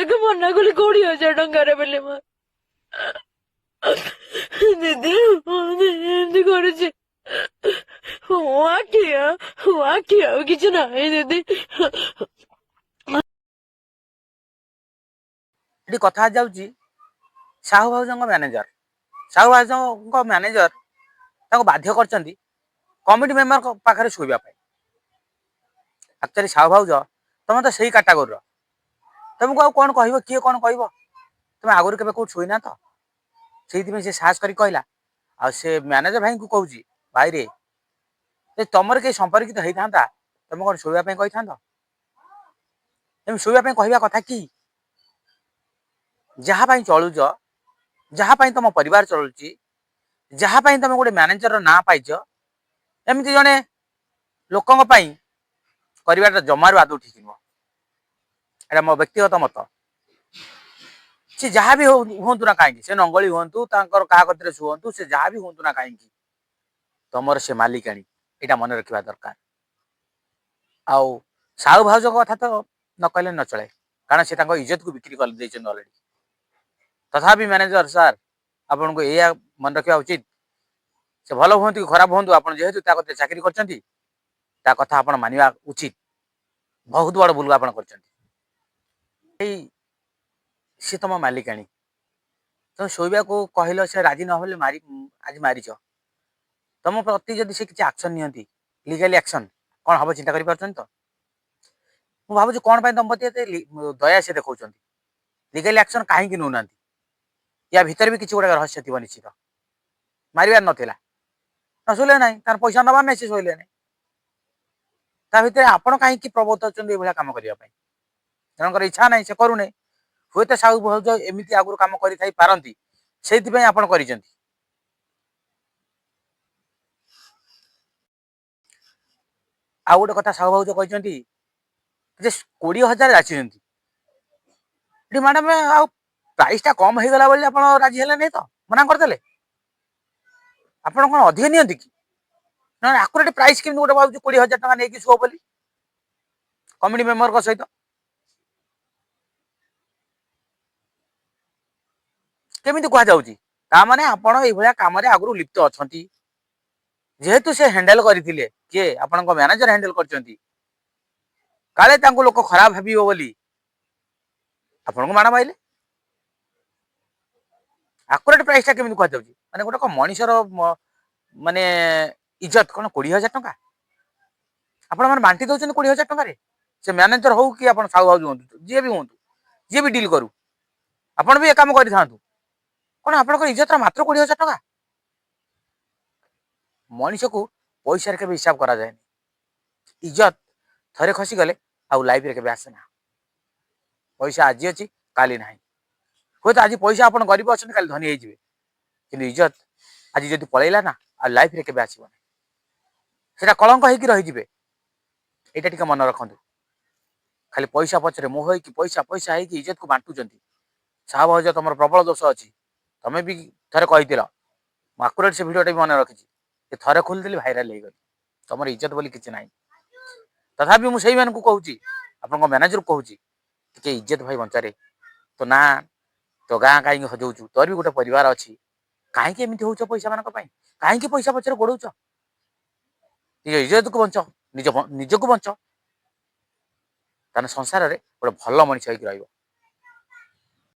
ଶୋଇବାକୁ ମନା କଲି 20,000 ଟଙ୍କାରେ ବୋଲି ମୁଁ। ଦିଦି ଏମିତି କରୁଛି। ଆଖି ଆଉ କିଛି ନାହିଁ ଦିଦି। ଏଠି କଥା ଯାଉଛି ସାହୁ ଭାଉଜଙ୍କ ମ୍ୟାନେଜର। ସାହୁ ଭାଉଜଙ୍କ ମ୍ୟାନେଜର ତାଙ୍କୁ ବାଧ୍ୟ କରିଛନ୍ତି କମିଟି ମେମ୍ବର ପାଖରେ ଶୋଇବା ପାଇଁ। ଆକ୍ଚୁଆଲି ସାହୁ ଭାଉଜ ତମେ ତ ସେଇ କାଟାଗୋରୀର, ତମକୁ ଆଉ କଣ କହିବ, କିଏ କଣ କହିବ? ତମେ ଆଗରୁ କେବେ କୋଉଠି ଶୋଇନା ତ, ସେଇଥିପାଇଁ ସେ ସାହସ କରି କହିଲା। ଆଉ ସେ ମ୍ୟାନେଜର ଭାଇଙ୍କୁ କହୁଛି, ଭାଇରେ ତମର କେହି ସମ୍ପର୍କିତ ହେଇଥାନ୍ତା ତମେ କଣ ଶୋଇବା ପାଇଁ କହିଥାନ୍ତ? ତମେ ଶୋଇବା ପାଇଁ କହିବା କଥା କି? ଯାହା ପାଇଁ ଚଳୁଛ, ଯାହା ପାଇଁ ତମ ପରିବାର ଚଳୁଛି, ଯାହା ପାଇଁ ତମେ ଗୋଟେ ମ୍ୟାନେଜର ନାଁ ପାଇଛ, ଏମିତି ଜଣେ ଲୋକଙ୍କ ପାଇଁ କରିବାଟା ଜମାରୁ ଆଦୌ ଠିକ ନୁହଁ। ଏଇଟା ମୋ ବ୍ୟକ୍ତିଗତ ମତ। ସେ ଯାହା ବି ହୁଅନ୍ତୁ ନା କାହିଁକି, ସେ ନଙ୍ଗଳି ହୁଅନ୍ତୁ, ତାଙ୍କର କାହା କତିରେ ଶୁଅନ୍ତୁ, ସେ ଯାହା ବି ହୁଅନ୍ତୁ ନା କାହିଁକି, ତମର ସେ ମାଲିକାଣୀ ଏଇଟା ମନେ ରଖିବା ଦରକାର। ଆଉ ସାହୁ ଭାଉଜଙ୍କ କଥା ତ ନ କହିଲେ ନ ଚଳେ, କାରଣ ସେ ତାଙ୍କ ଇଜ୍ଜତକୁ ବିକ୍ରି କରିଦେଇଛନ୍ତି ଅଲରେଡି। ତଥାପି ମ୍ୟାନେଜର ସାର୍ ଆପଣଙ୍କୁ ଏଇଆ ମନେ ରଖିବା ଉଚିତ, ସେ ଭଲ ହୁଅନ୍ତୁ କି ଖରାପ ହୁଅନ୍ତୁ, ଆପଣ ଯେହେତୁ ତା କତିରେ ଚାକିରି କରିଛନ୍ତି ତା କଥା ଆପଣ ମାନିବା ଉଚିତ। ବହୁତ ବଡ଼ ଭୁଲ ଆପଣ କରିଛନ୍ତି। ଏଇ ସେ ତମ ମାଲିକାଣୀ, ତମେ ଶୋଇବାକୁ କହିଲ, ସେ ରାଜି ନହେଲେ ଆଜି ମାରିଛ। ତମ ପ୍ରତି ଯଦି ସେ କିଛି ଆକ୍ସନ ନିଅନ୍ତି, ଲିଗାଲି ଆକ୍ସନ, କଣ ହବ ଚିନ୍ତା କରିପାରୁଛନ୍ତି ତ? ମୁଁ ଭାବୁଛି କଣ ପାଇଁ ତମ ପ୍ରତି ଏତେ ଦୟା ସେ ଦେଖାଉଛନ୍ତି, ଲିଗାଲି ଆକ୍ସନ କାହିଁକି ନେଉନାହାନ୍ତି? ୟା ଭିତରେ ବି କିଛି ଗୋଟେ ରହସ୍ୟ ଥିବ ନିଶ୍ଚିତ। ମାରିବାର ନଥିଲା, ନ ଶୋଇଲେ ନାହିଁ, ତାର ପଇସା ନେବାର ନାହିଁ, ସେ ଶୋଇଲେ ନାହିଁ। ତା ଭିତରେ ଆପଣ କାହିଁକି ପ୍ରବର୍ତ୍ତ ଅଛନ୍ତି ଏଇଭଳିଆ କାମ କରିବା ପାଇଁ? ଜଣଙ୍କର ଇଚ୍ଛା ନାହିଁ, ସେ କରୁନି। ହୁଏତ ସାହୁ ଭାଉଜ ଏମିତି ଆଗରୁ କାମ କରିଥାଇ ପାରନ୍ତି, ସେଇଥିପାଇଁ ଆପଣ କରିଛନ୍ତି। ଆଉ ଗୋଟେ କଥା ସାହୁ ଭାଉଜ କହିଛନ୍ତି ଯେ 20,000 ଯାଚିଛନ୍ତି। ଏଠି ମ୍ୟାଡାମ ଆଉ ପ୍ରାଇସ୍ ଟା କମ ହେଇଗଲା ବୋଲି ଆପଣ ରାଜି ହେଲେ ନାହିଁ ତ, ମନା କରିଦେଲେ? ଆପଣ କଣ ଅଧିକ ନିଅନ୍ତି କି? ନା ଆକୁରେଟ ପ୍ରାଇସ୍ କେମିତି ଗୋଟେ ଭାବୁଛି 20,000 ଟଙ୍କା ନେଇକି ଶୁଅ ବୋଲି କମିଟି ମେମ୍ବରଙ୍କ ସହିତ? କେମିତି କୁହାଯାଉଛି? ତାମାନେ ଆପଣ ଏଇଭଳିଆ କାମରେ ଆଗରୁ ଲିପ୍ତ ଅଛନ୍ତି। ଯେହେତୁ ସେ ହ୍ୟାଣ୍ଡେଲ କରିଥିଲେ, କିଏ ଆପଣଙ୍କ ମ୍ୟାନେଜର ହ୍ୟାଣ୍ଡେଲ କରିଛନ୍ତି, କାଳେ ତାଙ୍କୁ ଲୋକ ଖରାପ ଭାବିବ ବୋଲି ଆପଣଙ୍କୁ ମାଡ଼ ମାଇଲେ। ଆକୁରେଟ ପ୍ରାଇସ୍ ଟା କେମିତି କୁହାଯାଉଛି? ମାନେ ଗୋଟେ କଣ ମଣିଷର ମାନେ ଇଜ୍ଜତ କଣ 20,000 ଟଙ୍କା? ଆପଣ ମାନେ ବାଣ୍ଟି ଦଉଛନ୍ତି 20,000 ଟଙ୍କାରେ? ସେ ମ୍ୟାନେଜର ହଉ କି ଆପଣ ସାହୁ ଭାଉଜ ହୁଅନ୍ତୁ, ଯିଏ ବି ହୁଅନ୍ତୁ, ଯିଏ ବି ଡିଲ୍ କରୁ, ଆପଣ ବି ଏ କାମ କରିଥାନ୍ତୁ। କଣ ଆପଣଙ୍କର ଇଜ୍ଜତର ମାତ୍ର 20,000 ଟଙ୍କା? ମଣିଷକୁ ପଇସାରେ କେବେ ହିସାବ କରାଯାଏନି। ଇଜ୍ଜତ ଥରେ ଖସିଗଲେ ଆଉ ଲାଇଫରେ କେବେ ଆସେନା। ପଇସା ଆଜି ଅଛି, କାଲି ନାହିଁ। ହୁଏତ ଆଜି ପଇସା ଆପଣ ଗରିବ ଅଛନ୍ତି, କାଲି ଧନୀ ହେଇଯିବେ, କିନ୍ତୁ ଇଜ୍ଜତ ଆଜି ଯଦି ପଳେଇଲା ନା, ଆଉ ଲାଇଫରେ କେବେ ଆସିବନି। ସେଟା କଳଙ୍କ ହେଇକି ରହିଯିବେ। ଏଇଟା ଟିକେ ମନେ ରଖନ୍ତୁ। ଖାଲି ପଇସା ପଛରେ ମୋହ ହେଇକି ପଇସା ପଇସା ହେଇକି ଇଜ୍ଜତକୁ ବାଣ୍ଟୁଛନ୍ତି। ସାହୁ ଭାଉଜ ତମର ପ୍ରବଳ ଦୋଷ ଅଛି। ତମେ ବି ଥରେ କହିଥିଲ, ମୁଁ ଆକୁରେଟ ସେ ଭିଡ଼ିଓଟା ବି ମନେ ରଖିଛି, ଯେ ଥରେ ଖୋଲିଦେଲି ଭାଇରାଲ ହେଇଗଲି। ତମର ଇଜ୍ଜତ ବୋଲି କିଛି ନାହିଁ। ତଥାପି ମୁଁ ସେଇମାନଙ୍କୁ କହୁଛି, ଆପଣଙ୍କ ମ୍ୟାନେଜରକୁ କହୁଛି, ଟିକେ ଇଜ୍ଜତ ଭାଇ ବଞ୍ଚାରେ। ତ ନା ତ ଗାଁ କାହିଁକି ହଜଉଛୁ? ତୋର ବି ଗୋଟେ ପରିବାର ଅଛି। କାହିଁକି ଏମିତି ହଉଛ ପଇସା ମାନଙ୍କ ପାଇଁ? କାହିଁକି ପଇସା ପଛରେ ଗୋଡଉଛ? ନିଜ ଇଜ୍ଜତକୁ ବଞ୍ଚ, ନିଜକୁ ବଞ୍ଚ, ତାହେଲେ ସଂସାରରେ ଗୋଟେ ଭଲ ମଣିଷ ହେଇକି ରହିବ।